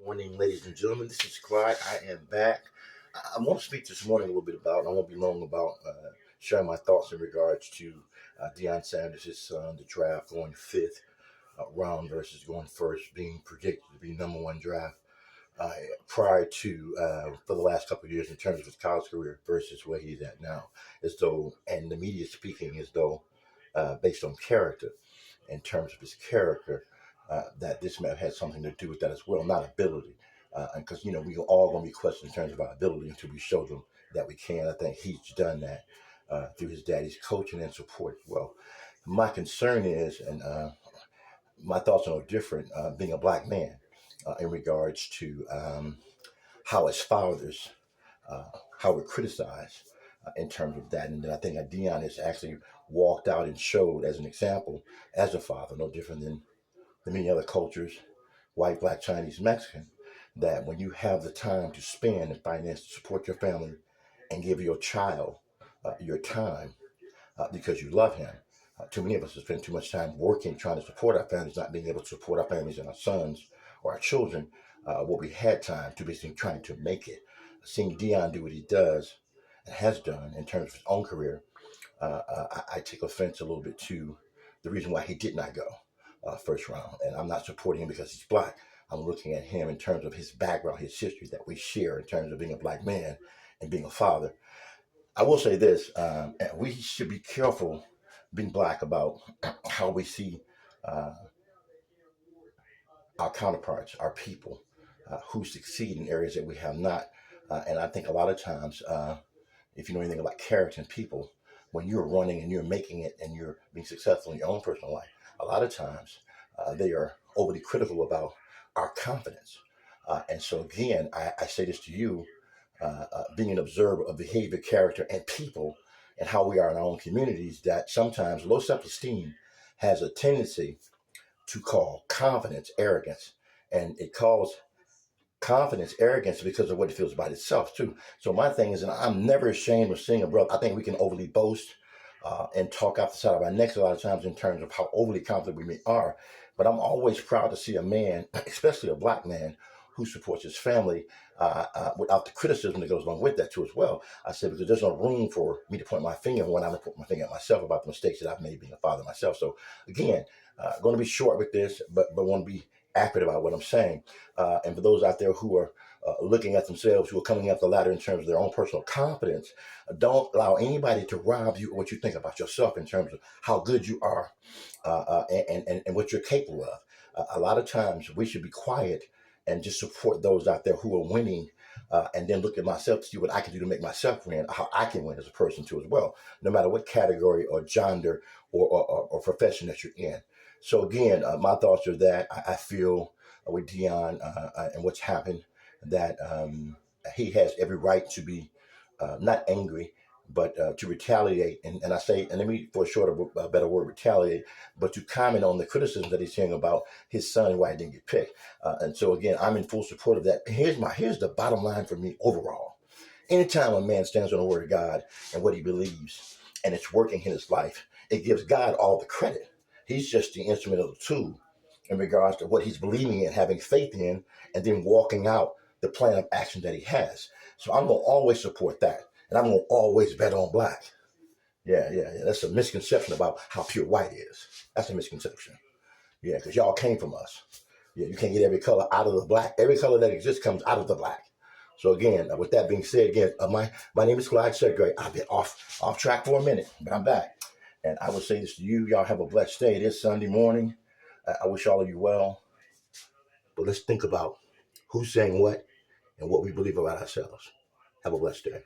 morning, ladies and gentlemen. This is Clyde. I am back. I want to speak this morning a little bit about, and I won't be long about sharing my thoughts in regards to Deion Sanders, his son, the draft going fifth round versus going first, being predicted to be number one draft uh, prior to for the last couple of years in terms of his college career versus where he's at now. As though, and the media speaking as though based on character, in terms of his character, that this may have had something to do with that as well, not ability. Because, we are all going to be questioned in terms of our ability until we show them that we can. I think he's done that through his daddy's coaching and support as well. My concern is, and my thoughts are no different, being a black man in regards to how his fathers, uh, how we're criticized in terms of that. And then I think Dion has actually walked out and showed as an example as a father, no different than the many other cultures, white, black, Chinese, Mexican, that when you have the time to spend and finance to support your family and give your child your time because you love him. Too many of us have spent too much time working, trying to support our families, not being able to support our families and our sons or our children, what we had time to be trying to make it. Seeing Dion do what he does and has done in terms of his own career, I take offense a little bit to the reason why he did not go first round. And I'm not supporting him because he's black. I'm looking at him in terms of his background, his history that we share in terms of being a black man and being a father. I will say this, we should be careful being black about how we see uh, our counterparts, our people who succeed in areas that we have not. And I think a lot of times, if you know anything about character and people, when you're running and you're making it and you're being successful in your own personal life, a lot of times they are overly critical about our confidence. And so, again, I say this to you, being an observer of behavior, character, and people, and how we are in our own communities, that sometimes low self esteem has a tendency to call confidence arrogance. And it calls confidence arrogance because of what it feels about itself, too. So, my thing is, and I'm never ashamed of seeing a brother, I think we can overly boast. And talk off the side of our necks a lot of times in terms of how overly confident we may are. But I'm always proud to see a man, especially a black man, who supports his family without the criticism that goes along with that too as well. I said, because there's no room for me to point my finger when I'm going to point my finger at myself about the mistakes that I've made being a father myself. So again, going to be short with this, but want to be accurate about what I'm saying. And for those out there who are looking at themselves, who are coming up the ladder in terms of their own personal confidence, don't allow anybody to rob you of what you think about yourself in terms of how good you are and what you're capable of. A lot of times we should be quiet and just support those out there who are winning, and then look at myself to see what I can do to make myself win, how I can win as a person too as well, no matter what category or gender or profession that you're in. So again, my thoughts are that I feel with Dion and what's happened, that he has every right to be not angry, but to retaliate. And I say, and let me, for a shorter, better word, retaliate, but to comment on the criticism that he's hearing about his son and why he didn't get picked. And so again, I'm in full support of that. Here's the bottom line for me overall. Anytime a man stands on the word of God and what he believes, and it's working in his life, it gives God all the credit. He's just the instrument of the tool in regards to what he's believing in, having faith in, and then walking out the plan of action that he has. So I'm going to always support that. And I'm going to always bet on black. Yeah. That's a misconception about how pure white is. That's a misconception. Yeah, because y'all came from us. Yeah, you can't get every color out of the black. Every color that exists comes out of the black. So again, with that being said, again, my name is Clyde Sedgwick. I've been off track for a minute, but I'm back. And I will say this to you. Y'all have a blessed day. It is Sunday morning. I wish all of you well. But let's think about who's saying what and what we believe about ourselves. Have a blessed day.